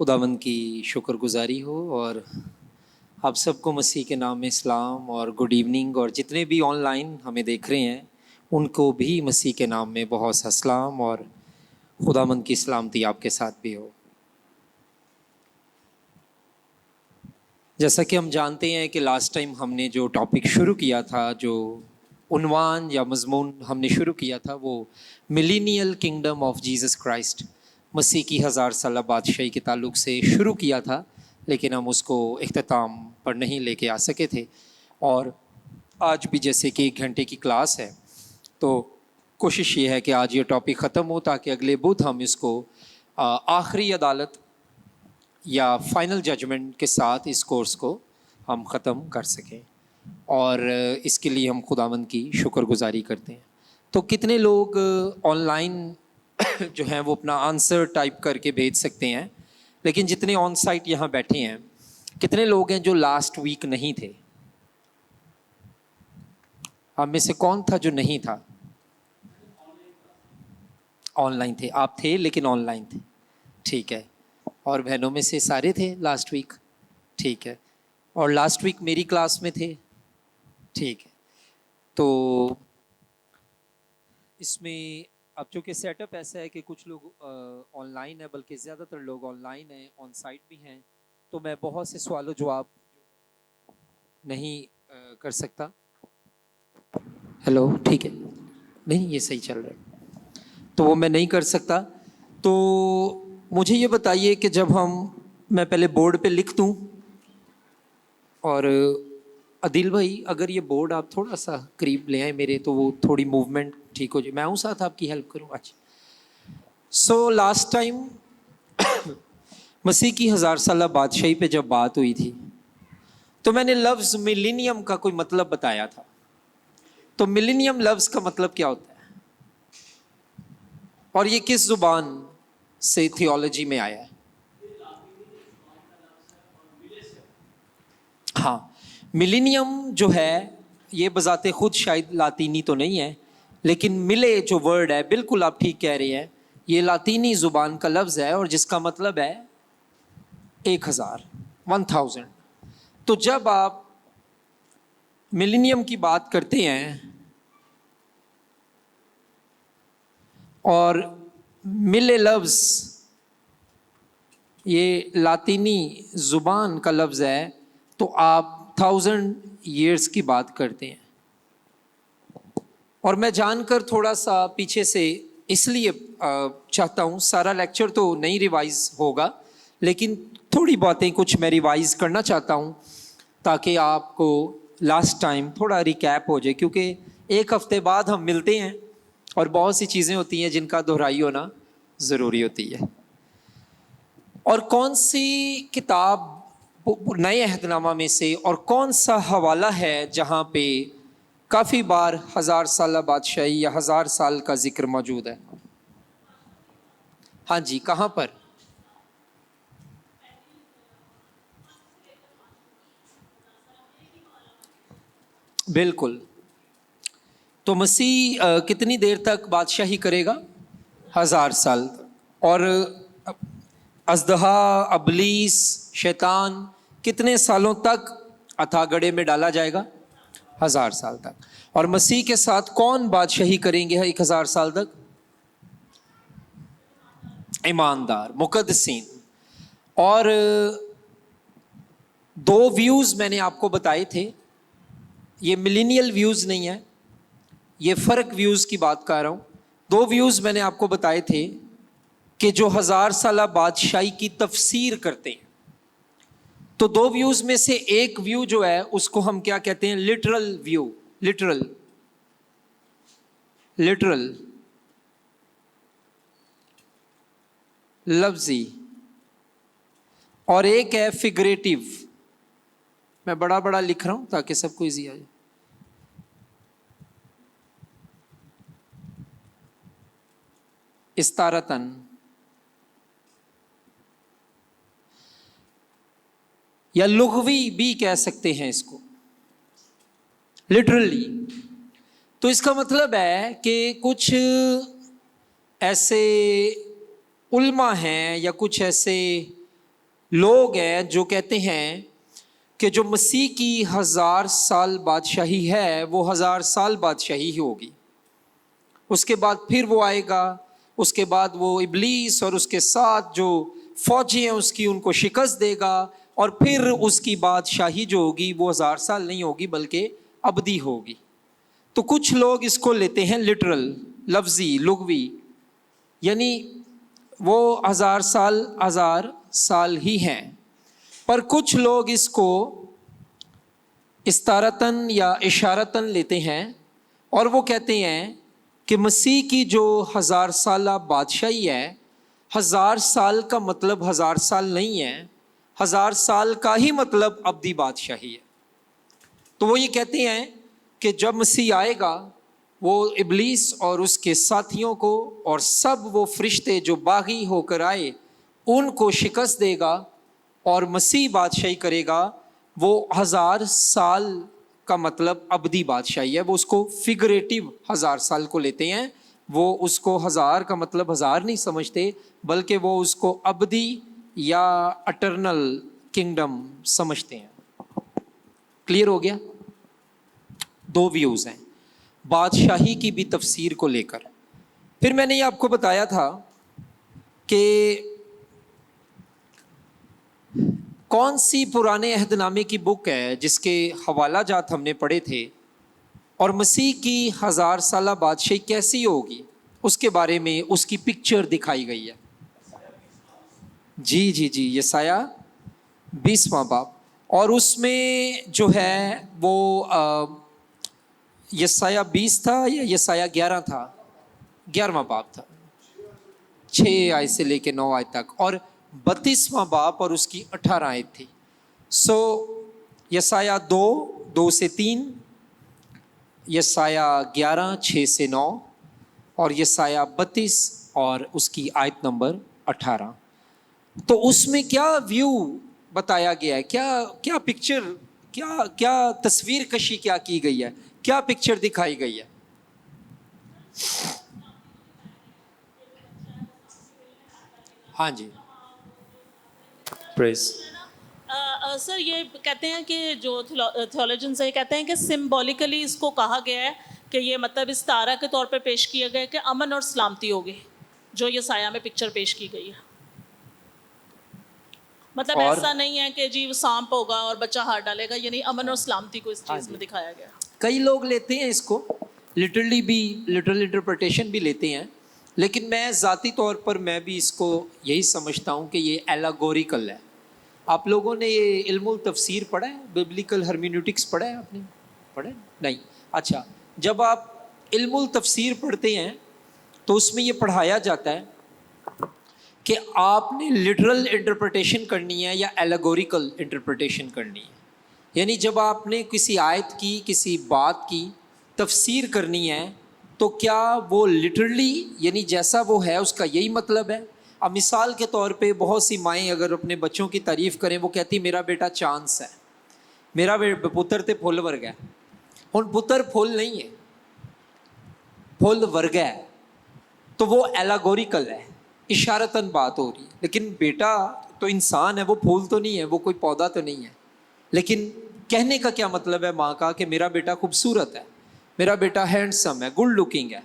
خداوند کی شکر گزاری ہو، اور آپ سب کو مسیح کے نام میں اسلام اور گڈ ایوننگ، اور جتنے بھی آن لائن ہمیں دیکھ رہے ہیں ان کو بھی مسیح کے نام میں بہت سا اسلام، اور خداوند کی سلامتی آپ کے ساتھ بھی ہو۔ جیسا کہ ہم جانتے ہیں کہ لاسٹ ٹائم ہم نے جو ٹاپک شروع کیا تھا، جو عنوان یا مضمون ہم نے شروع کیا تھا، وہ ملینیل کنگڈم آف جیسس کرائسٹ، مسیح کی 1000 سالہ بادشاہی کے تعلق سے شروع کیا تھا، لیکن ہم اس کو اختتام پر نہیں لے کے آ سکے تھے۔ اور آج بھی جیسے کہ 1 گھنٹے کی کلاس ہے، تو کوشش یہ ہے کہ آج یہ ٹاپک ختم ہو تاکہ اگلے بدھ ہم اس کو آخری عدالت یا فائنل ججمنٹ کے ساتھ اس کورس کو ہم ختم کر سکیں، اور اس کے لیے ہم خداوند کی شکر گزاری کرتے ہیں۔ تو کتنے لوگ آن لائن جو ہیں وہ اپنا آنسر ٹائپ کر کے بھیج سکتے ہیں، لیکن جتنے آن سائٹ یہاں بیٹھے ہیں، کتنے لوگ ہیں جو لاسٹ ویک نہیں تھے؟ آپ میں سے کون تھا جو نہیں تھا؟ آن لائن تھے، آپ تھے لیکن آن لائن تھے، ٹھیک ہے۔ اور بہنوں میں سے سارے تھے لاسٹ ویک، ٹھیک ہے۔ اور لاسٹ ویک میری کلاس میں تھے، ٹھیک ہے۔ تو اس میں اب چونکہ سیٹ اپ ایسا ہے کہ کچھ لوگ آن لائن ہے، بلکہ زیادہ تر لوگ آن لائن ہیں، آن سائٹ بھی ہیں، تو میں بہت سے سوال و جواب نہیں کر سکتا۔ ہیلو، ٹھیک ہے، نہیں یہ صحیح چل رہا ہے، تو وہ میں نہیں کر سکتا۔ تو مجھے یہ بتائیے کہ جب میں پہلے بورڈ پہ لکھ دوں، اور عدیل بھائی اگر یہ بورڈ آپ تھوڑا سا قریب لے آئیں میرے، تو وہ تھوڑی موومنٹ ٹھیک ہو جائے، میں ہوں ساتھ آپ کی ہیلپ کروں۔ اچھا، سو لاسٹ ٹائم مسیح کی 1000 سالہ بادشاہی پہ جب بات ہوئی تھی، تو میں نے لفظ ملینیم کا کوئی مطلب بتایا تھا۔ تو ملینیم لفظ کا مطلب کیا ہوتا ہے، اور یہ کس زبان سے تھیولوجی میں آیا ہے؟ ہاں، ملینیم جو ہے یہ بذات خود شاید لاطینی تو نہیں ہے، لیکن ملے جو ورڈ ہے، بالکل آپ ٹھیک کہہ رہے ہیں، یہ لاطینی زبان کا لفظ ہے، اور جس کا مطلب ہے 1000۔ تو جب آپ ملینیم کی بات کرتے ہیں اور ملے لفظ یہ لاطینی زبان کا لفظ ہے، تو آپ 1000 ایئرس کی بات کرتے ہیں۔ اور میں جان کر تھوڑا سا پیچھے سے اس لیے چاہتا ہوں، سارا لیکچر تو نہیں ریوائز ہوگا، لیکن تھوڑی باتیں کچھ میں ریوائز کرنا چاہتا ہوں تاکہ آپ کو لاسٹ ٹائم تھوڑا ریکیپ ہو جائے، کیونکہ 1 ہفتے بعد ہم ملتے ہیں اور بہت سی چیزیں ہوتی ہیں جن کا دہرائی ہونا ضروری ہوتی ہے۔ اور کون سی کتاب نئے عہد نامہ میں سے اور کون سا حوالہ ہے جہاں پہ کافی بار 1000 سالہ بادشاہی یا 1000 سال کا ذکر موجود ہے؟ ہاں جی، کہاں پر؟ بالکل۔ تو مسیح کتنی دیر تک بادشاہی کرے گا؟ 1000 سال۔ اور اژدہا، ابلیس، شیطان کتنے سالوں تک اتھا گڑھے میں ڈالا جائے گا؟ 1000 سال تک۔ اور مسیح کے ساتھ کون بادشاہی کریں گے 1000 سال تک؟ ایماندار، مقدسین۔ اور 2 ویوز میں نے آپ کو بتائے تھے، یہ ملینیل ویوز نہیں ہے، یہ فرق ویوز کی بات کر رہا ہوں۔ 2 ویوز میں نے آپ کو بتائے تھے کہ جو 1000 سالہ بادشاہی کی تفسیر کرتے ہیں۔ تو 2 ویوز میں سے ایک ویو جو ہے اس کو ہم کیا کہتے ہیں؟ لٹرل ویو، لٹرل لفظی، اور ایک ہے فگریٹو۔ میں بڑا بڑا لکھ رہا ہوں تاکہ سب کو ایزی آ جائے۔ استارتن، یا لغوی بھی کہہ سکتے ہیں اس کو، لٹرلی۔ تو اس کا مطلب ہے کہ کچھ ایسے علماء ہیں یا کچھ ایسے لوگ ہیں جو کہتے ہیں کہ جو مسیح کی 1000 سال بادشاہی ہے وہ 1000 سال بادشاہی ہی ہوگی، اس کے بعد پھر وہ آئے گا، اس کے بعد وہ ابلیس اور اس کے ساتھ جو فوجی ہیں اس کی ان کو شکست دے گا، اور پھر اس کی بادشاہی جو ہوگی وہ 1000 سال نہیں ہوگی بلکہ ابدی ہوگی۔ تو کچھ لوگ اس کو لیتے ہیں لٹرل، لفظی، لغوی، یعنی وہ 1000 سال ہی ہیں، پر کچھ لوگ اس کو استارتاً یا اشارتاً لیتے ہیں اور وہ کہتے ہیں کہ مسیح کی جو 1000 سالہ بادشاہی ہے، 1000 سال کا مطلب 1000 سال نہیں ہے، 1000 سال کا ہی مطلب ابدی بادشاہی ہے۔ تو وہ یہ کہتے ہیں کہ جب مسیح آئے گا وہ ابلیس اور اس کے ساتھیوں کو اور سب وہ فرشتے جو باغی ہو کر آئے ان کو شکست دے گا، اور مسیح بادشاہی کرے گا۔ وہ 1000 سال کا مطلب ابدی بادشاہی ہے، وہ اس کو فگریٹو 1000 سال کو لیتے ہیں، وہ اس کو 1000 کا مطلب 1000 نہیں سمجھتے بلکہ وہ اس کو ابدی یا اٹرنل کنگڈم سمجھتے ہیں۔ کلیئر ہو گیا؟ دو ویوز ہیں بادشاہی کی بھی تفسیر کو لے کر۔ پھر میں نے یہ آپ کو بتایا تھا کہ کون سی پرانے عہد نامے کی بک ہے جس کے حوالہ جات ہم نے پڑھے تھے، اور مسیح کی 1000 سالہ بادشاہی کیسی ہوگی اس کے بارے میں اس کی پکچر دکھائی گئی ہے۔ جی یسایہ 20واں باب، اور اس میں جو ہے وہ یسایہ 20 تھا یا یسایہ 11 تھا؟ 11واں باب تھا، 6 آیت سے لے کے 9 آیت تک، اور 32واں باب اور اس کی 18 آیت تھی۔ سو یسایہ 2 سے 3، یسایہ 11 6 سے 9، اور یسایہ 32 اور اس کی آیت نمبر 18۔ تو اس میں کیا ویو بتایا گیا ہے، کیا پکچر، کیا تصویر کشی کیا کی گئی ہے، کیا پکچر دکھائی گئی ہے؟ ہاں جی، پریز۔ سر یہ کہتے ہیں کہ جو تھیولوجنز ہیں کہتے ہیں کہ سمبولیکلی اس کو کہا گیا ہے کہ یہ مطلب اس تارہ کے طور پہ پیش کیا گیا ہے کہ امن اور سلامتی ہوگی، جو یہ سایہ میں پکچر پیش کی گئی ہے۔ مطلب ایسا نہیں ہے کہ جی وہ سانپ ہوگا اور بچہ ہار ڈالے گا، یعنی امن اور سلامتی کو اس چیز میں دکھایا گیا۔ کئی لوگ لیتے ہیں اس کو لٹرلی بھی، لٹرل انٹرپریٹیشن بھی لیتے ہیں، لیکن میں ذاتی طور پر میں بھی اس کو یہی سمجھتا ہوں کہ یہ ایلاگوریکل ہے۔ آپ لوگوں نے یہ علم التفسیر پڑھا ہے، ببلیکل ہرمینوٹکس پڑھا ہے؟ آپ نے پڑھا ہے؟ نہیں؟ اچھا، جب آپ علم التفسیر پڑھتے ہیں تو اس میں یہ پڑھایا جاتا ہے کہ آپ نے لٹرل انٹرپریٹیشن کرنی ہے یا ایلاگوریکل انٹرپریٹیشن کرنی ہے۔ یعنی جب آپ نے کسی آیت کی، کسی بات کی تفسیر کرنی ہے تو کیا وہ لٹرلی یعنی جیسا وہ ہے اس کا یہی مطلب ہے؟ اب مثال کے طور پہ بہت سی مائیں اگر اپنے بچوں کی تعریف کریں، وہ کہتی میرا بیٹا چانس ہے، میرا پتر تے پھل ورگا ہے۔ ہن پتر پھل نہیں ہے، پھل ورگا ہے، تو وہ ایلاگوریکل ہے، اشارتاً بات ہو رہی ہے۔ لیکن بیٹا تو انسان ہے، وہ پھول تو نہیں ہے، وہ کوئی پودا تو نہیں ہے۔ لیکن کہنے کا کیا مطلب ہے ماں کا کہ میرا بیٹا خوبصورت ہے، میرا بیٹا ہینڈسم ہے، گڈ لکنگ ہے۔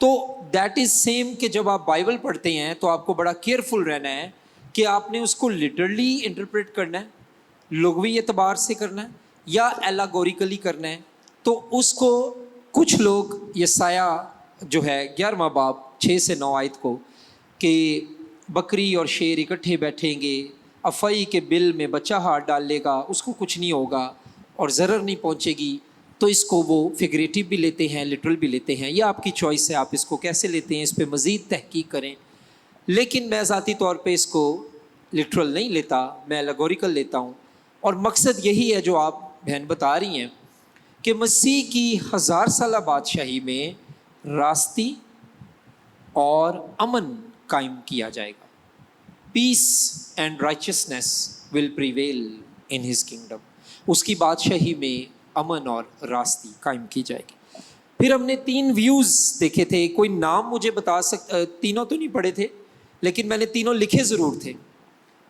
تو دیٹ از سیم کہ جب آپ بائبل پڑھتے ہیں تو آپ کو بڑا کیئرفل رہنا ہے کہ آپ نے اس کو لٹرلی انٹرپریٹ کرنا ہے، لغوی اعتبار سے کرنا ہے، یا ایلاگوریکلی کرنا ہے۔ تو اس کو کچھ لوگ یسایہ جو ہے 11واں باب 6 سے 9 آیت کو کہ بکری اور شیر اکٹھے بیٹھیں گے، افعی کے بل میں بچہ ہاتھ ڈال لے گا، اس کو کچھ نہیں ہوگا اور ضرر نہیں پہنچے گی، تو اس کو وہ فگریٹو بھی لیتے ہیں، لٹرل بھی لیتے ہیں۔ یہ آپ کی چوائس ہے، آپ اس کو کیسے لیتے ہیں، اس پہ مزید تحقیق کریں۔ لیکن میں ذاتی طور پہ اس کو لٹرل نہیں لیتا، میں ایلاگوریکل لیتا ہوں، اور مقصد یہی ہے جو آپ بہن بتا رہی ہیں کہ مسیح کی 1000 سالہ بادشاہی میں راستی اور امن قائم کیا جائے گا۔ Peace and righteousness will prevail in his kingdom. اس کی بادشاہی میں امن اور راستی قائم کی جائے گی۔ پھر ہم نے 3 ویوز دیکھے تھے، کوئی نام مجھے بتا سکتا، تینوں تو نہیں پڑھے تھے لیکن میں نے تینوں لکھے ضرور تھے۔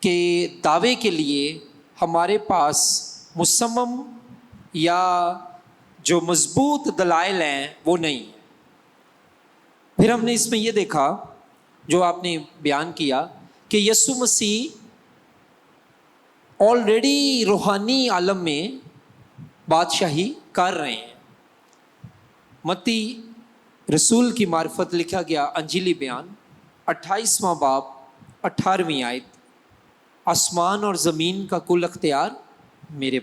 کہ دعوے کے لیے ہمارے پاس مصمم یا جو مضبوط دلائل ہیں وہ نہیں ہیں۔ پھر ہم نے اس میں یہ دیکھا جو آپ نے بیان کیا کہ یسوع مسیح آلریڈی روحانی عالم میں بادشاہی کر رہے ہیں۔ متی رسول کی معرفت لکھا گیا انجیلی بیان 28واں باب 18ویں آیت، آسمان اور زمین کا کل اختیار میرے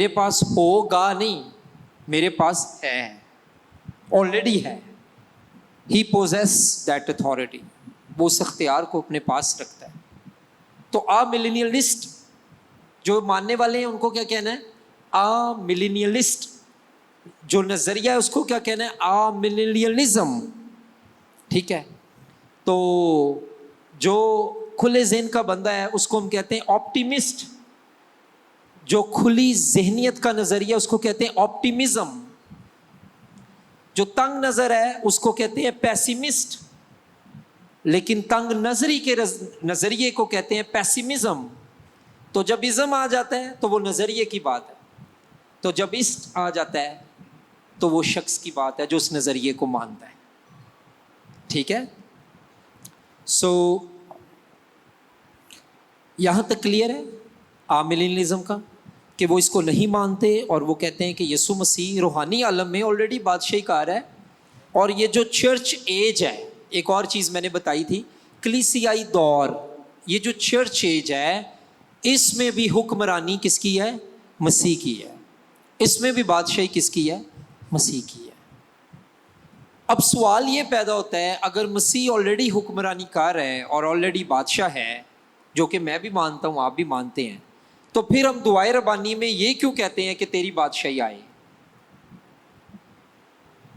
پاس ہوگا نہیں، میرے پاس ہے، آلریڈی ہے۔ ہی پوزیس دیٹ اتھارٹی، وہ اس اختیار کو اپنے پاس رکھتا ہے۔ تو ملینیلسٹ جو ماننے والے ہیں ان کو کیا کہنا ہے؟ ملینیلسٹ جو نظریہ ہے اس کو کیا کہنا ہے؟ ملینیلزم، ٹھیک ہے۔ تو جو کھلے ذہن کا بندہ ہے اس کو ہم کہتے ہیں آپٹیمسٹ، جو کھلی ذہنیت کا نظریہ اس کو کہتے ہیں آپٹیمزم، جو تنگ نظر ہے اس کو کہتے ہیں پیسیمسٹ، لیکن تنگ نظری کے نظریے کو کہتے ہیں پیسیمزم۔ تو جب ازم آ جاتا ہے تو وہ نظریے کی بات ہے، تو جب اسٹ آ جاتا ہے تو وہ شخص کی بات ہے جو اس نظریے کو مانتا ہے، ٹھیک ہے۔ سو یہاں تک کلیئر ہے ملینیلزم کا کہ وہ اس کو نہیں مانتے اور وہ کہتے ہیں کہ یسوع مسیح روحانی عالم میں آلریڈی بادشاہی کار ہے۔ اور یہ جو چرچ ایج ہے، ایک اور چیز میں نے بتائی تھی، کلیسیائی دور، یہ جو چرچ ایج ہے اس میں بھی حکمرانی کس کی ہے؟ مسیح کی ہے۔ اس میں بھی بادشاہی کس کی ہے؟ مسیح کی ہے۔ اب سوال یہ پیدا ہوتا ہے، اگر مسیح آلریڈی حکمرانی کار ہے اور آلریڈی بادشاہ ہے، جو کہ میں بھی مانتا ہوں آپ بھی مانتے ہیں، تو پھر ہم دعائے ربانی میں یہ کیوں کہتے ہیں کہ تیری بادشاہی آئے؟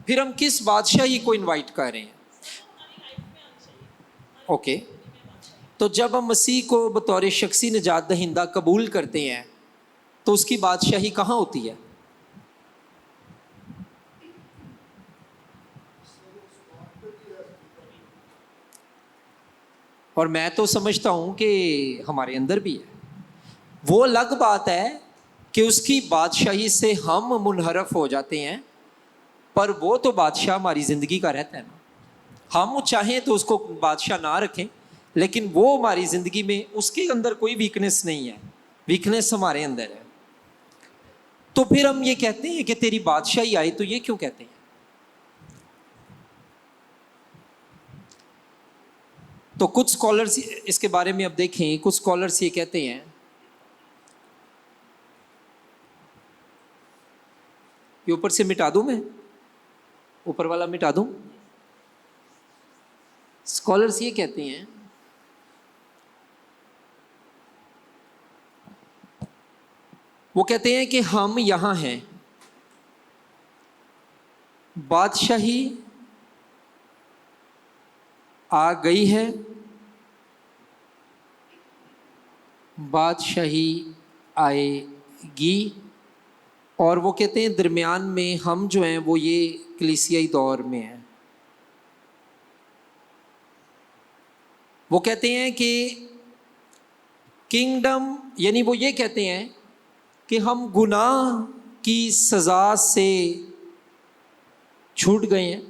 پھر ہم کس بادشاہی کو انوائٹ کر رہے ہیں؟ اوکے، تو جب ہم مسیح کو بطور شخصی نجات دہندہ قبول کرتے ہیں تو اس کی بادشاہی کہاں ہوتی ہے؟ اور میں تو سمجھتا ہوں کہ ہمارے اندر بھی ہے۔ وہ الگ بات ہے کہ اس کی بادشاہی سے ہم منحرف ہو جاتے ہیں، پر وہ تو بادشاہ ہماری زندگی کا رہتا ہے نا۔ ہم چاہیں تو اس کو بادشاہ نہ رکھیں، لیکن وہ ہماری زندگی میں اس کے اندر کوئی ویکنس نہیں ہے، ویکنس ہمارے اندر ہے۔ تو پھر ہم یہ کہتے ہیں کہ تیری بادشاہی آئی، تو یہ کیوں کہتے ہیں؟ تو کچھ سکولرز اس کے بارے میں اب دیکھیں، کچھ سکولرز یہ کہتے ہیں، یہ اوپر سے مٹا دوں، میں اوپر والا مٹا دوں۔ سکولرز یہ کہتے ہیں وہ کہتے ہیں کہ ہم یہاں ہیں، بادشاہی آ گئی ہے، بادشاہی آئے گی، اور وہ کہتے ہیں درمیان میں ہم جو ہیں وہ یہ کلیسیائی دور میں ہیں۔ وہ کہتے ہیں کہ کنگڈم، یعنی وہ یہ کہتے ہیں کہ ہم گناہ کی سزا سے چھوٹ گئے ہیں،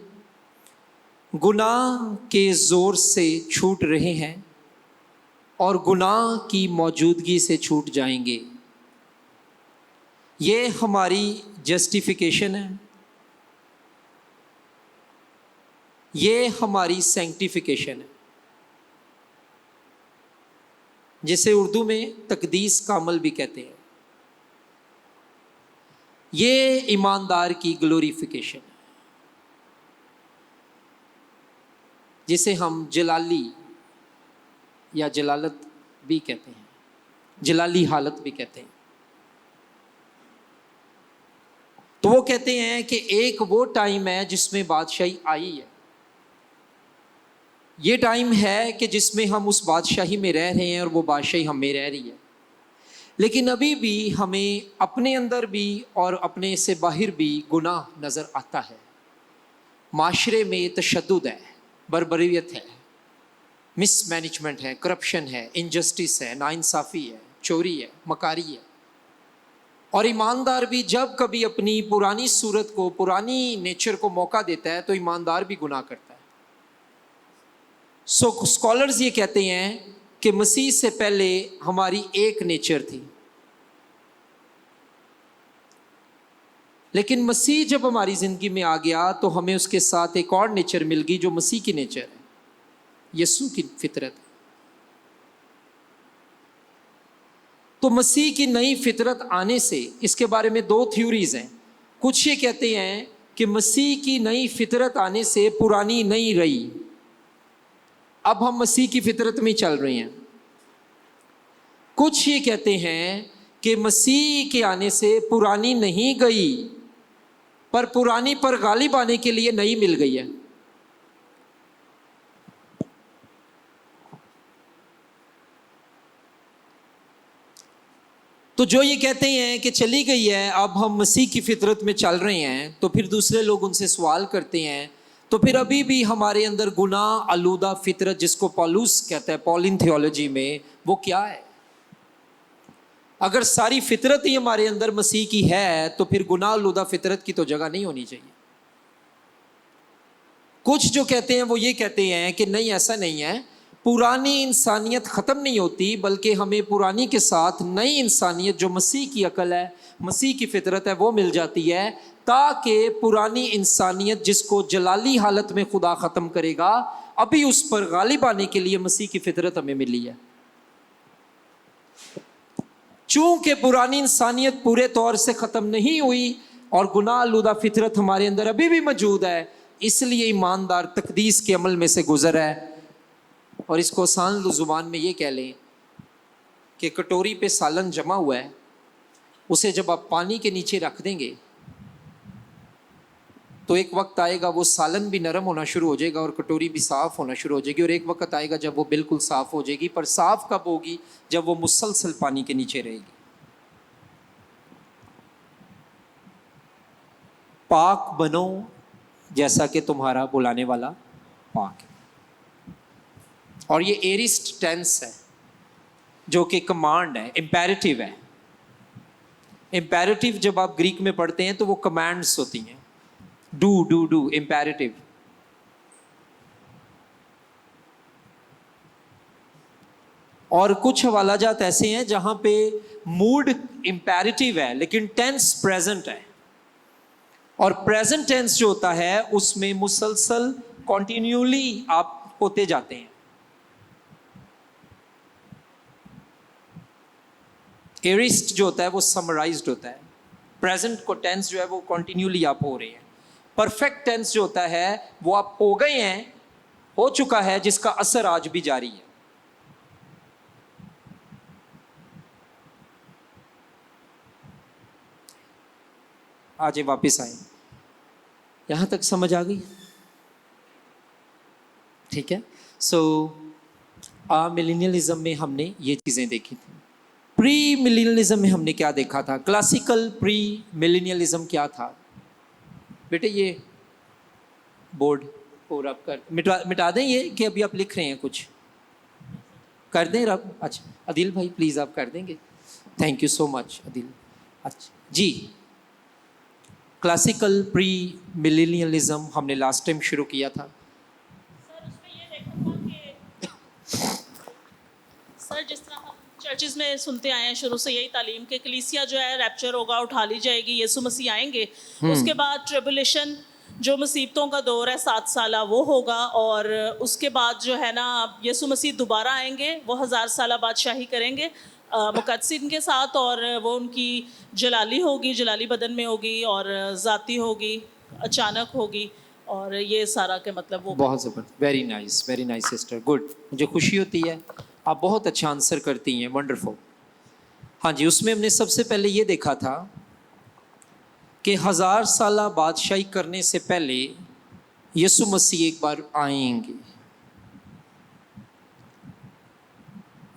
گناہ کے زور سے چھوٹ رہے ہیں اور گناہ کی موجودگی سے چھوٹ جائیں گے۔ یہ ہماری جسٹیفیکیشن ہے، یہ ہماری سینکٹیفیکیشن ہے، جسے اردو میں تقدیس کا عمل بھی کہتے ہیں۔ یہ ایماندار کی گلوریفیکیشن ہے، جسے ہم جلالی یا جلالت بھی کہتے ہیں، جلالی حالت بھی کہتے ہیں۔ تو وہ کہتے ہیں کہ ایک وہ ٹائم ہے جس میں بادشاہی آئی ہے، یہ ٹائم ہے کہ جس میں ہم اس بادشاہی میں رہ رہے ہیں اور وہ بادشاہی ہم میں رہ رہی ہے، لیکن ابھی بھی ہمیں اپنے اندر بھی اور اپنے سے باہر بھی گناہ نظر آتا ہے۔ معاشرے میں تشدد ہے، بربریت ہے، مس مینجمنٹ ہے, کرپشن ہے, انجسٹس ہے, ناانصافی ہے, چوری ہے, مکاری ہے. اور ایماندار بھی جب کبھی اپنی پرانی صورت کو, پرانی نیچر کو موقع دیتا ہے تو ایماندار بھی گناہ کرتا ہے. سو اسکالرز یہ کہتے ہیں کہ مسیح سے پہلے ہماری ایک نیچر تھی, لیکن مسیح جب ہماری زندگی میں آ گیا تو ہمیں اس کے ساتھ ایک اور نیچر مل گئی جو مسیح کی نیچر ہے, یسوع کی فطرت. تو مسیح کی نئی فطرت آنے سے, اس کے بارے میں دو تھیوریز ہیں. کچھ یہ کہتے ہیں کہ مسیح کی نئی فطرت آنے سے پرانی نہیں رہی, اب ہم مسیح کی فطرت میں چل رہے ہیں. کچھ یہ کہتے ہیں کہ مسیح کے آنے سے پرانی نہیں گئی, پر پرانی پر غالب آنے کے لیے نئی مل گئی ہے. تو جو یہ کہتے ہیں کہ چلی گئی ہے, اب ہم مسیح کی فطرت میں چل رہے ہیں, تو پھر دوسرے لوگ ان سے سوال کرتے ہیں تو پھر ابھی بھی ہمارے اندر گناہ آلودہ فطرت, جس کو پالوس کہتا ہے پولین تھیولوجی میں, وہ کیا ہے؟ اگر ساری فطرت ہی ہمارے اندر مسیح کی ہے تو پھر گناہ آلودہ فطرت کی تو جگہ نہیں ہونی چاہیے. کچھ جو کہتے ہیں وہ یہ کہتے ہیں کہ نہیں, ایسا نہیں ہے, پرانی انسانیت ختم نہیں ہوتی, بلکہ ہمیں پرانی کے ساتھ نئی انسانیت جو مسیح کی عقل ہے, مسیح کی فطرت ہے, وہ مل جاتی ہے, تاکہ پرانی انسانیت جس کو جلالی حالت میں خدا ختم کرے گا, ابھی اس پر غالب آنے کے لیے مسیح کی فطرت ہمیں ملی ہے. چونکہ پرانی انسانیت پورے طور سے ختم نہیں ہوئی اور گناہ آلودہ فطرت ہمارے اندر ابھی بھی موجود ہے, اس لیے ایماندار تقدیس کے عمل میں سے گزر ہے. اور اس کو آسان زبان میں یہ کہہ لیں کہ کٹوری پہ سالن جمع ہوا ہے, اسے جب آپ پانی کے نیچے رکھ دیں گے تو ایک وقت آئے گا وہ سالن بھی نرم ہونا شروع ہو جائے گا اور کٹوری بھی صاف ہونا شروع ہو جائے گی, اور ایک وقت آئے گا جب وہ بالکل صاف ہو جائے گی. پر صاف کب ہوگی؟ جب وہ مسلسل پانی کے نیچے رہے گی. پاک بنو جیسا کہ تمہارا بلانے والا پاک ہے. اور یہ ایرسٹ ٹینس ہے جو کہ کمانڈ ہے, امپیریٹیو ہے. امپیریٹیو جب آپ گریک میں پڑھتے ہیں تو وہ کمانڈز ہوتی ہیں, ڈو امپیریٹیو. اور کچھ حوالہ جات ایسے ہیں جہاں پہ موڈ امپیریٹیو ہے لیکن ٹینس پریزنٹ ہے, اور پریزنٹ ٹینس جو ہوتا ہے اس میں مسلسل کنٹینیولی آپ ہوتے جاتے ہیں. ایرسٹ جو ہوتا ہے وہ سمرائزڈ ہوتا ہے, پریزنٹ کو ٹینس جو ہے وہ کنٹینیولی آپ ہو رہے ہیں. پرفیکٹ ٹینس جو ہوتا ہے وہ آپ ہو گئے ہیں, ہو چکا ہے, جس کا اثر آج بھی جاری ہے. آج واپس آئیں, یہاں تک سمجھ آ گئی؟ ٹھیک ہے. سو ملینیلزم میں ہم نے یہ چیزیں دیکھی تھیں. پری ملینیلزم میں ہم نے کیا دیکھا تھا؟ کلاسیکل پری ملینیلزم کیا تھا بیٹے؟ یہ بورڈ اور آپ مٹا دیں یہ, کہ ابھی آپ لکھ رہے ہیں کچھ کر دیں رب. اچھا عدیل بھائی پلیز آپ کر دیں گے, تھینک یو سو مچ عدیل. اچھا جی, کلاسیکل پری ملینیلزم ہم نے لاسٹ ٹائم شروع کیا تھا. سر اس میں یہ دیکھا تھا کہ سر جس طرح ہم چرچز میں سنتے آئے ہیں شروع سے یہی تعلیم کہ کلیسیا جو ہے ریپچر ہوگا, اٹھا لی جائے گی, یسوع مسیح آئیں گے, اس کے بعد ٹریبولیشن جو مصیبتوں کا دور ہے 7 سالہ وہ ہوگا, اور اس کے بعد جو ہے نا یسوع مسیح دوبارہ آئیں گے, وہ 1000 سالہ بادشاہی کریں گے مقدسین کے ساتھ, اور وہ ان کی جلالی ہوگی, جلالی بدن میں ہوگی, اور ذاتی ہوگی, اچانک ہوگی, اور یہ سارا کے مطلب وہ بہت زبردست. Very nice sister, good. مجھے خوشی ہوتی ہے, آپ بہت اچھا آنسر کرتی ہیں, ونڈرفل. ہاں جی, اس میں ہم نے سب سے پہلے یہ دیکھا تھا کہ 1000 سالہ بادشاہی کرنے سے پہلے یسوع مسیح ایک بار آئیں گے.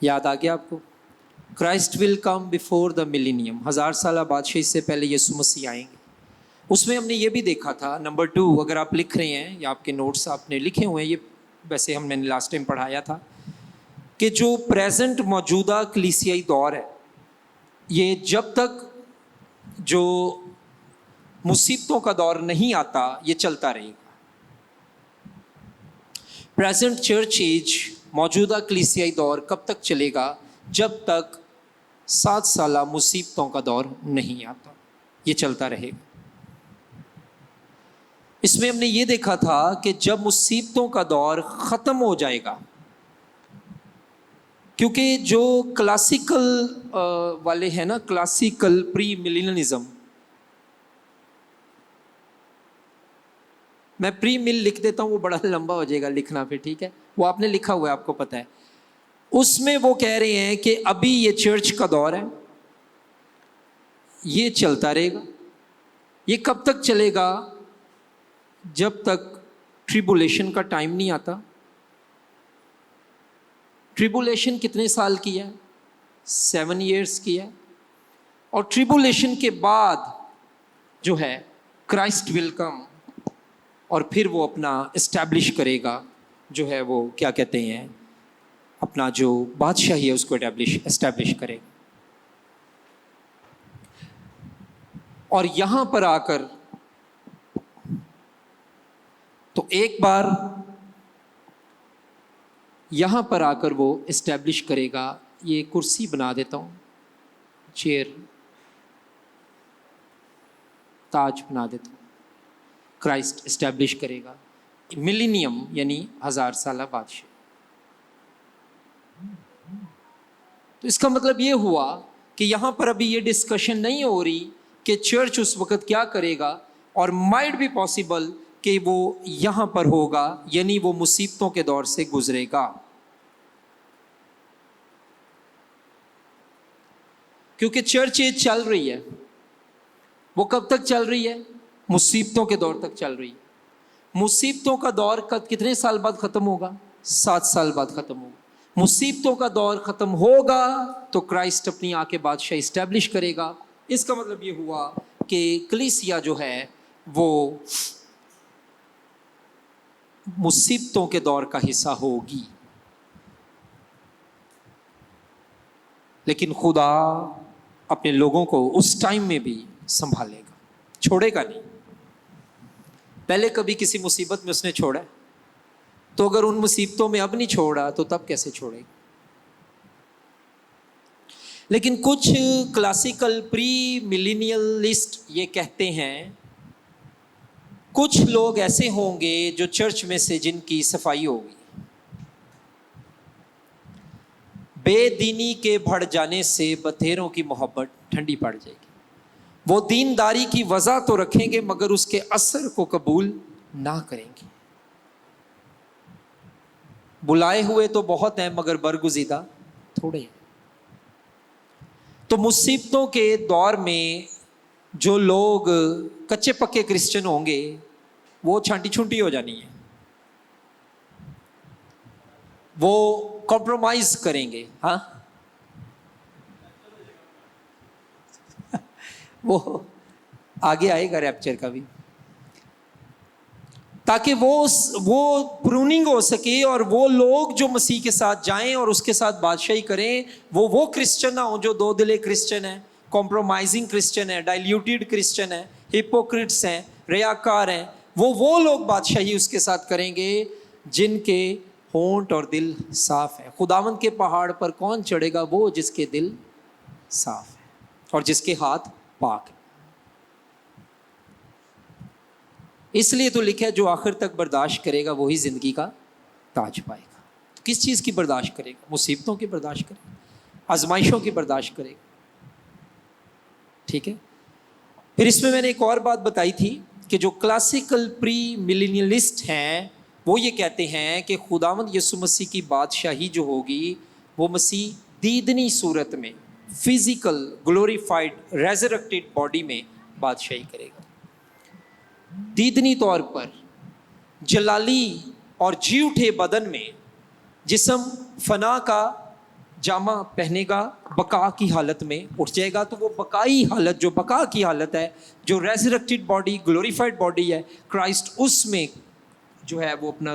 یاد آ گیا آپ کو؟ Christ will come before the millennium. 1000 سالہ بادشاہی سے پہلے یسوع مسیح آئیں گے. اس میں ہم نے یہ بھی دیکھا تھا, نمبر 2, اگر آپ لکھ رہے ہیں یا آپ کے نوٹس آپ نے لکھے ہوئے ہیں, یہ ویسے ہم نے لاسٹ ٹائم پڑھایا تھا کہ جو پریزنٹ موجودہ کلیسیائی دور ہے یہ جب تک جو مصیبتوں کا دور نہیں آتا یہ چلتا رہے گا. پریزنٹ چرچ ایج موجودہ کلیسیائی دور کب تک چلے گا؟ جب تک 7 سالہ مصیبتوں کا دور نہیں آتا، یہ چلتا رہے گا. اس میں ہم نے یہ دیکھا تھا کہ جب مصیبتوں کا دور ختم ہو جائے گا، کیونکہ جو کلاسیکل والے ہیں نا، کلاسیکل پری ملینلزم، میں پری مل لکھ دیتا ہوں، وہ بڑا لمبا ہو جائے گا لکھنا پھر، ٹھیک ہے، وہ آپ نے لکھا ہوا ہے، آپ کو پتہ ہے. اس میں وہ کہہ رہے ہیں کہ ابھی یہ چرچ کا دور ہے، یہ چلتا رہے گا. یہ کب تک چلے گا؟ جب تک ٹریبولیشن کا ٹائم نہیں آتا. ٹریبولیشن کتنے سال کی ہے؟ 7 ایئرس کی ہے. اور ٹریبولیشن کے بعد جو ہے کرائسٹ ول کم، اور پھر وہ اپنا اسٹیبلش کرے گا، جو ہے وہ کیا کہتے ہیں، اپنا جو بادشاہی ہے اس کو اسٹیبلش کرے گا. اور یہاں پر آ کر تو ایک بار یہاں پر آ کر وہ اسٹیبلش کرے گا. یہ کرسی بنا دیتا ہوں، چیئر، تاج بنا دیتا ہوں. کرائسٹ اسٹیبلش کرے گا ملینیم، یعنی 1000 سالہ بادشاہ. تو اس کا مطلب یہ ہوا کہ یہاں پر ابھی یہ ڈسکشن نہیں ہو رہی کہ چرچ اس وقت کیا کرے گا، اور مائٹ بھی پاسبل کہ وہ یہاں پر ہوگا، یعنی وہ مصیبتوں کے دور سے گزرے گا. کیونکہ چرچ یہ چل رہی ہے، وہ کب تک چل رہی ہے؟ مصیبتوں کے دور تک چل رہی ہے. مصیبتوں کا دور کتنے سال بعد ختم ہوگا؟ 7 سال بعد ختم ہوگا. مصیبتوں کا دور ختم ہوگا تو کرائسٹ اپنی آ کے بادشاہ اسٹیبلش کرے گا. اس کا مطلب یہ ہوا کہ کلیسیا جو ہے وہ مصیبتوں کے دور کا حصہ ہوگی. لیکن خدا اپنے لوگوں کو اس ٹائم میں بھی سنبھالے گا، چھوڑے گا نہیں. پہلے کبھی کسی مصیبت میں اس نے چھوڑا ہے، تو اگر ان مصیبتوں میں اب نہیں چھوڑا تو تب کیسے چھوڑے گا؟ لیکن کچھ کلاسیکل پری ملینیلسٹ یہ کہتے ہیں، کچھ لوگ ایسے ہوں گے جو چرچ میں سے جن کی صفائی ہوگی، بے دینی کے بڑھ جانے سے بتھیروں کی محبت ٹھنڈی پڑ جائے گی. وہ دینداری کی وضع تو رکھیں گے مگر اس کے اثر کو قبول نہ کریں گے. بلائے ہوئے تو بہت ہیں مگر برگزیدہ تھوڑے ہیں. تو مصیبتوں کے دور میں جو لوگ کچے پکے کرسچن ہوں گے وہ چھانٹی چھونٹی ہو جانی ہے، وہ کمپرومائز کریں گے. ہاں، وہ آگے آئے گا ریپچر کا بھی، تاکہ وہ پروننگ ہو سکے، اور وہ لوگ جو مسیح کے ساتھ جائیں اور اس کے ساتھ بادشاہی کریں وہ کرسچن نہ ہوں جو دو دلے کرسچن ہیں، کمپرومائزنگ کرسچن ہیں، ڈائلیوٹیڈ کرسچن ہیں، ہپوکریٹس ہیں، ریاکار ہیں. وہ لوگ بادشاہی اس کے ساتھ کریں گے جن کے ہونٹ اور دل صاف ہے. خداوند کے پہاڑ پر کون چڑھے گا؟ وہ جس کے دل صاف ہے اور جس کے ہاتھ پاک ہے. اس لیے تو لکھا ہے جو آخر تک برداشت کرے گا وہی زندگی کا تاج پائے گا. کس چیز کی برداشت کرے گا؟ مصیبتوں کی برداشت کرے گا، آزمائشوں کی برداشت کرے گا. ٹھیک ہے. پھر اس میں نے ایک اور بات بتائی تھی کہ جو کلاسیکل پری ملینیلسٹ ہیں وہ یہ کہتے ہیں کہ خداوند یسوع مسیح کی بادشاہی جو ہوگی وہ مسیح دیدنی صورت میں، فزیکل گلوریفائڈ ریزریکٹڈ باڈی میں بادشاہی کرے گا. دیدنی طور پر جلالی اور جی اٹھے بدن میں جسم فنا کا جامہ پہنے گا، بقا کی حالت میں اٹھ جائے گا. تو وہ بقائی حالت، جو بقا کی حالت ہے، جو ریزریکٹڈ باڈی، گلوریفائڈ باڈی ہے، کرائسٹ اس میں جو ہے وہ اپنا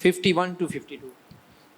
51-52।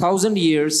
1000 years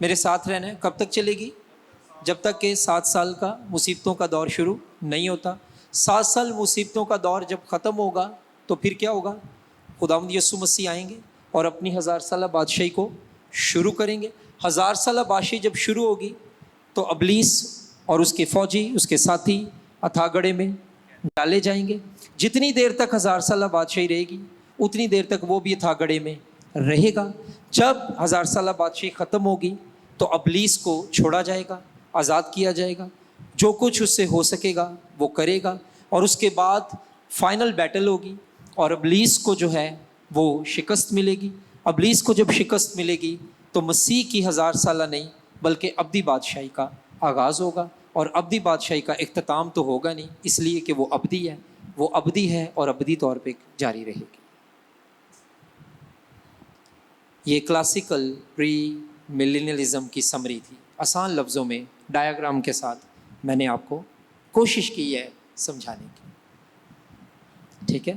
میرے ساتھ رہنا ہے. کب تک چلے گی؟ جب تک کہ 7 سال کا مصیبتوں کا دور شروع نہیں ہوتا. 7 سال مصیبتوں کا دور جب ختم ہوگا تو پھر کیا ہوگا؟ خداوند یسوع مسیح آئیں گے اور اپنی 1000 سالہ بادشاہی کو شروع کریں گے. 1000 سالہ بادشاہی جب شروع ہوگی تو ابلیس اور اس کے فوجی، اس کے ساتھی اتھا گڑھے میں ڈالے جائیں گے. جتنی دیر تک 1000 سالہ بادشاہی رہے گی اتنی دیر تک وہ بھی اتھا گڑھے میں رہے گا. جب 1000 سالہ بادشاہی ختم ہوگی تو ابلیس کو چھوڑا جائے گا، آزاد کیا جائے گا. جو کچھ اس سے ہو سکے گا وہ کرے گا، اور اس کے بعد فائنل بیٹل ہوگی اور ابلیس کو جو ہے وہ شکست ملے گی. ابلیس کو جب شکست ملے گی تو مسیح کی 1000 سالہ نہیں بلکہ ابدی بادشاہی کا آغاز ہوگا. اور ابدی بادشاہی کا اختتام تو ہوگا نہیں، اس لیے کہ وہ ابدی ہے، وہ ابدی ہے اور ابدی طور پہ جاری رہے گی. یہ کلاسیکل پری ملینیلزم کی سمری تھی. آسان لفظوں میں ڈایاگرام کے ساتھ میں نے آپ کو کوشش کی ہے سمجھانے کی. ٹھیک ہے.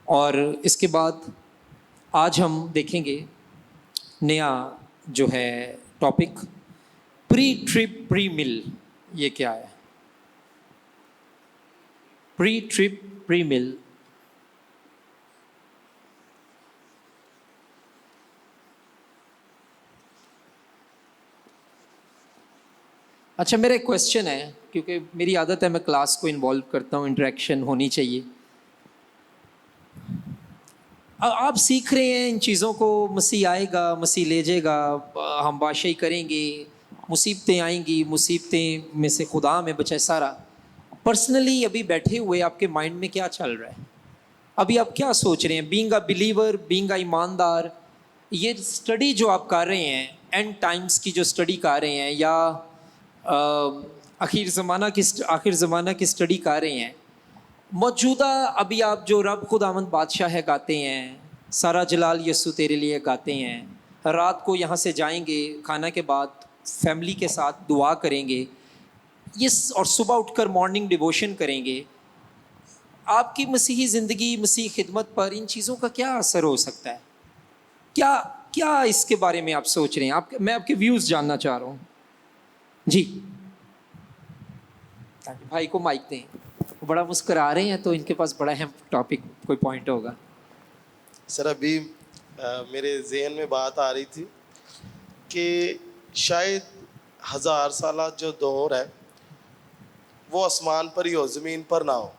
اور اس کے بعد آج ہم دیکھیں گے نیا جو ہے ٹاپک، پری ٹرپ پری مل. یہ کیا ہے؟ پری ٹرپ پری مل. اچھا، میرا ایک کویشچن ہے، کیونکہ میری عادت ہے میں کلاس کو انوالو کرتا ہوں، انٹریکشن ہونی چاہیے. آپ سیکھ رہے ہیں ان چیزوں کو، مسیح آئے گا، مسیح لے جائے گا، ہم بادشاہی کریں گے، مصیبتیں آئیں گی، مصیبتیں میں سے خدا میں بچائے سارا. پرسنلی ابھی بیٹھے ہوئے آپ کے مائنڈ میں کیا چل رہا ہے؟ ابھی آپ کیا سوچ رہے ہیں؟ Being a believer, being a ایماندار، یہ اسٹڈی جو آپ کر رہے ہیں، اینڈ ٹائمز کی جو اسٹڈی کر رہے ہیں، یا آخر زمانہ کی اسٹڈی کر رہے ہیں، موجودہ ابھی آپ جو رب خداوند بادشاہ ہے گاتے ہیں، سارا جلال یسوع تیرے لیے گاتے ہیں، رات کو یہاں سے جائیں گے کھانا کے بعد فیملی کے ساتھ دعا کریں گے، یہ اور صبح اٹھ کر مارننگ ڈیووشن کریں گے، آپ کی مسیحی زندگی، مسیحی خدمت پر ان چیزوں کا کیا اثر ہو سکتا ہے؟ کیا اس کے بارے میں آپ سوچ رہے ہیں؟ میں آپ کے ویوز جاننا چاہ رہا ہوں. جی بھائی کو مائک دیں. وہ بڑا مسکرا رہے ہیں تو ان کے پاس بڑا اہم ٹاپک کوئی پوائنٹ ہوگا. سر ابھی میرے ذہن میں بات آ رہی تھی کہ شاید 1000 سالہ جو دور ہے وہ آسمان پر ہی ہو، زمین پر نہ ہو،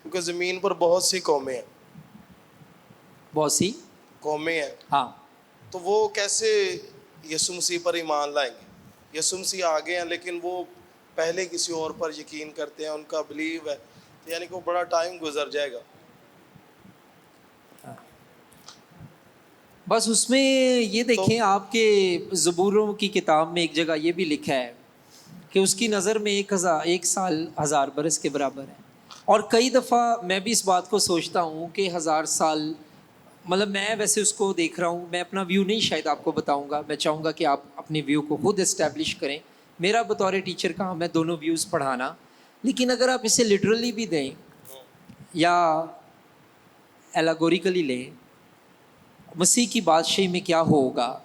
کیونکہ زمین پر بہت سی قومیں ہیں. ہاں. تو وہ کیسے یسوع مسیح پر ایمان لائیں گے؟ یسوع مسیح آگے ہیں لیکن وہ پہلے کسی اور پر یقین کرتے ہیں، ان کا بلیو ہے، تو یعنی کہ وہ بڑا ٹائم گزر جائے گا. بس اس میں یہ دیکھیں، آپ کے زبوروں کی کتاب میں ایک جگہ یہ بھی لکھا ہے کہ اس کی نظر میں 1 سال 1000 برس کے برابر ہے. اور کئی دفعہ میں بھی اس بات کو سوچتا ہوں کہ 1000 سال، مطلب میں ویسے اس کو دیکھ رہا ہوں، میں اپنا ویو نہیں شاید آپ کو بتاؤں گا، میں چاہوں گا کہ آپ اپنے ویو کو خود اسٹیبلش کریں. میرا بطور ٹیچر کام ہے دونوں ویوز پڑھانا، لیکن اگر آپ اسے لٹرلی بھی دیں یا ایلاگوریکلی لیں، مسیح کی بادشاہی میں کیا ہوگا،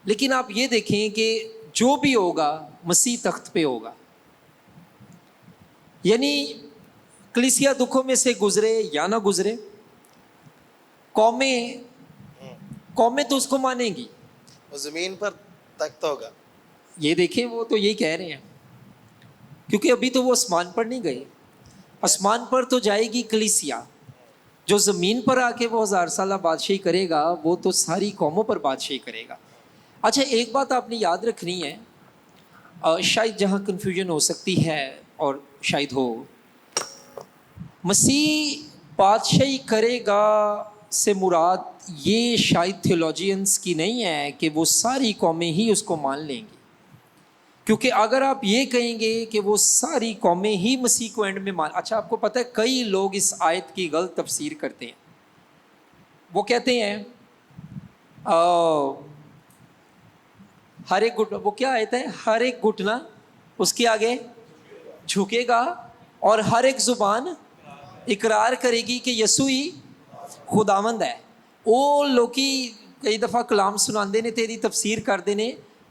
لیکن آپ یہ دیکھیں کہ جو بھی ہوگا مسیح تخت پہ ہوگا. یعنی کلیسیا دکھوں میں سے گزرے یا نہ گزرے، قومیں تو اس کو مانیں گی. وہ زمین پر تخت ہوگا. یہ دیکھیں، وہ تو یہی کہہ رہے ہیں، کیونکہ ابھی تو وہ آسمان پر نہیں گئے. آسمان پر تو جائے گی کلیسیا. جو زمین پر آ کے وہ 1000 سالہ بادشاہی کرے گا وہ تو ساری قوموں پر بادشاہی کرے گا. اچھا، ایک بات آپ نے یاد رکھنی ہے، شاید جہاں کنفیوژن ہو سکتی ہے اور شاید ہو، مسیح بادشاہی کرے گا سے مراد یہ شاید تھیولوجینس کی نہیں ہے کہ وہ ساری قومیں ہی اس کو مان لیں گی. کیونکہ اگر آپ یہ کہیں گے کہ وہ ساری قومیں ہی مسیح کو اینڈ میں اچھا، آپ کو پتہ ہے کئی لوگ اس آیت کی غلط تفسیر کرتے ہیں. وہ کہتے ہیں ہر ایک وہ کیا آیت ہے، ہر ایک گھٹنا اس کے آگے جھکے گا اور ہر ایک زبان اقرار کرے گی کہ یسوع ہی خداوند ہے. وہ لوکی ਕਈ ਦਫਾ ਕਲਾਮ ਸੁਣਾਉਂਦੇ ਨੇ ਤੇ ਇਹਦੀ ਤਫਸੀਰ ਕਰਦੇ ਨੇ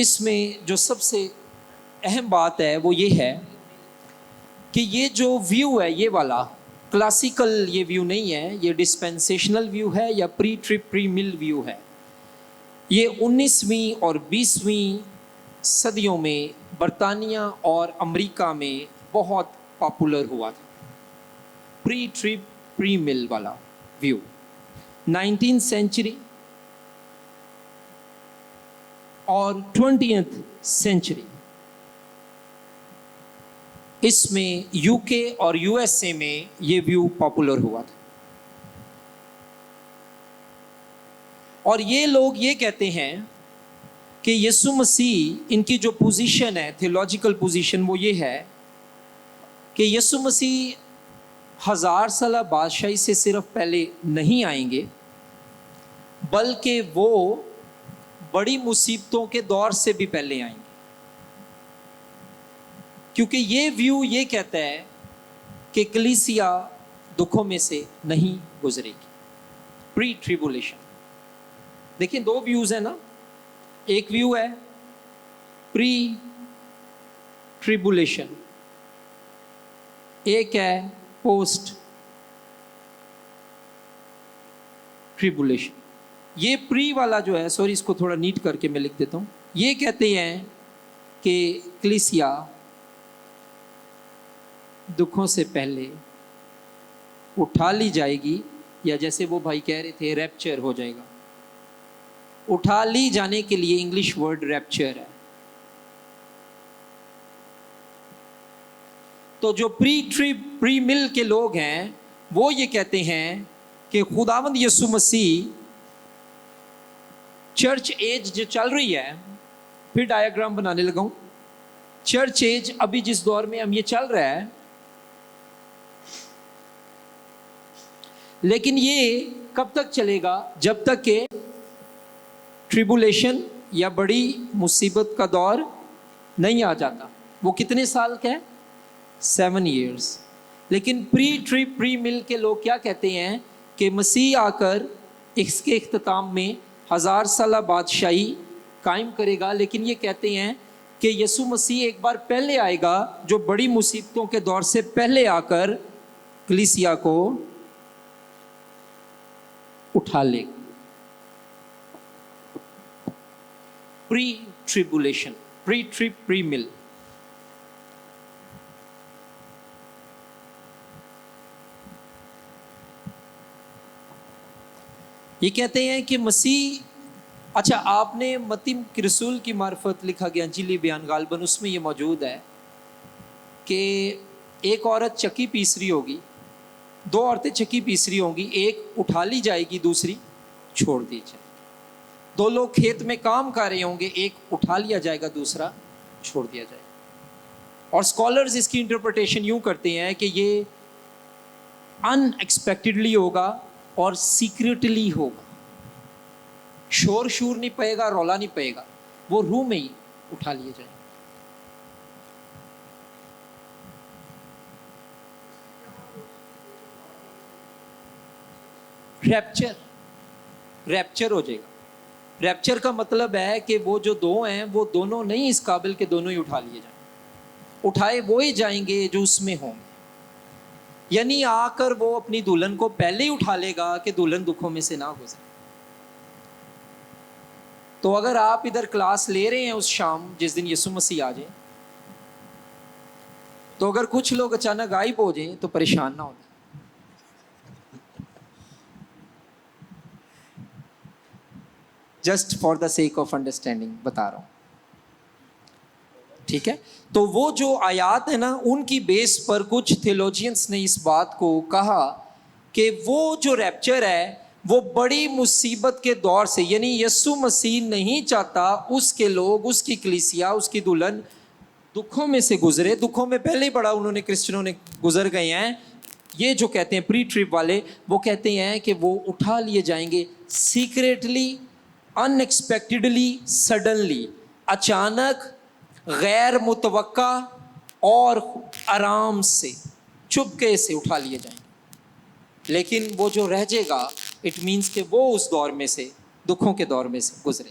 اس میں جو سب سے اہم بات ہے وہ یہ ہے کہ یہ جو ویو ہے یہ والا کلاسیکل یہ ویو نہیں ہے, یہ ڈسپینسیشنل ویو ہے یا پری ٹرپ پری مل ویو ہے. یہ 19ویں اور 20ویں صدیوں میں برطانیہ اور امریکہ میں بہت پاپولر ہوا تھا, پری ٹرپ پری مل والا ویو. 19th سینچری اور 20th سینچری اس میں یو کے اور یو ایس اے میں یہ ویو پاپولر ہوا تھا. اور یہ لوگ یہ کہتے ہیں کہ یسوع مسیح, ان کی جو پوزیشن ہے تھیولوجیکل پوزیشن وہ یہ ہے کہ یسوع مسیح 1000 سالہ بادشاہی سے صرف پہلے نہیں آئیں گے بلکہ وہ بڑی مصیبتوں کے دور سے بھی پہلے آئیں گے, کیونکہ یہ ویو یہ کہتا ہے کہ کلیسیا دکھوں میں سے نہیں گزرے گی. پری ٹریبولیشن. دیکھیں دو ویوز ہیں نا, ایک ویو ہے پری ٹریبولیشن, ایک ہے پوسٹ ٹریبولیشن. یہ پری والا جو ہے, سوری اس کو تھوڑا نیٹ کر کے میں لکھ دیتا ہوں, یہ کہتے ہیں کہ کلیسیا دکھوں سے پہلے اٹھا لی جائے گی, یا جیسے وہ بھائی کہہ رہے تھے ریپچر ہو جائے گا. اٹھا لی جانے کے لیے انگلش ورڈ ریپچر ہے. تو جو پری ٹرپ پری مل کے لوگ ہیں وہ یہ کہتے ہیں کہ خداوند یسوع مسیح چرچ ایج جو چل رہی ہے, پھر ڈایاگرام بنانے لگا ہوں, چرچ ایج ابھی جس دور میں ہم یہ چل رہا ہے, لیکن یہ کب تک چلے گا؟ جب تک کہ ٹریبولیشن یا بڑی مصیبت کا دور نہیں آ جاتا. وہ کتنے سال کا ہے؟ 7 years. لیکن پری ٹرپ پری مل کے لوگ کیا کہتے ہیں کہ مسیح آ کر اس کے اختتام میں 1000 سالہ بادشاہی قائم کرے گا, لیکن یہ کہتے ہیں کہ یسوع مسیح ایک بار پہلے آئے گا جو بڑی مصیبتوں کے دور سے پہلے آ کر کلیسیا کو اٹھا لے گا. پری ٹریبولیشن, پری ٹرپ پری مل. یہ کہتے ہیں کہ مسیح, اچھا آپ نے متی کے رسول کی معرفت لکھا گیا انجیلی بیان غالباً, اس میں یہ موجود ہے کہ ایک عورت چکی پیس رہی ہوگی, 2 عورتیں چکی پیس رہی ہوں گی, ایک اٹھا لی جائے گی دوسری چھوڑ دی جائے گی. 2 لوگ کھیت میں کام کر رہے ہوں گے, ایک اٹھا لیا جائے گا دوسرا چھوڑ دیا جائے گا. اور اسکالرز اس کی انٹرپریٹیشن یوں کرتے ہیں کہ یہ ان ایکسپیکٹڈلی ہوگا اور سیکریٹلی ہوگا, شور شور نہیں پائے گا, رولا نہیں پائے گا, وہ روح میں ہی اٹھا لیے جائیں. ریپچر ہو جائے گا. ریپچر کا مطلب ہے کہ وہ جو 2 ہیں وہ دونوں نہیں اس قابل کہ دونوں ہی اٹھا لیے جائیں, اٹھائے وہی جائیں گے جو اس میں ہوں گے. یعنی آ کر وہ اپنی دلہن کو پہلے ہی اٹھا لے گا کہ دلہن دکھوں میں سے نہ گزرے. تو اگر آپ ادھر کلاس لے رہے ہیں اس شام جس دن یسوع مسیح آ جائے, تو اگر کچھ لوگ اچانک غائب ہو جائیں تو پریشان نہ ہونا. Just for the sake of understanding بتا رہا ہوں, ٹھیک ہے. تو وہ جو آیات ہیں نا, ان کی بیس پر کچھ تھیولوجینس نے اس بات کو کہا کہ وہ جو ریپچر ہے وہ بڑی مصیبت کے دور سے, یعنی یسوع مسیح نہیں چاہتا اس کے لوگ, اس کی کلیسیا, اس کی دلہن دکھوں میں سے گزرے. دکھوں میں پہلے ہی بڑا انہوں نے کرسچنوں نے گزر گئے ہیں. یہ جو کہتے ہیں پری ٹرپ والے, وہ کہتے ہیں کہ وہ اٹھا لیے جائیں گے سیکریٹلی, ان ایکسپیکٹڈلی, سڈنلی, اچانک, غیر متوقع اور آرام سے, چپکے سے اٹھا لیے جائیں گے. لیکن وہ جو رہ جائے گا اٹ مینس کہ وہ اس دور میں سے, دکھوں کے دور میں سے گزرے.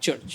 church.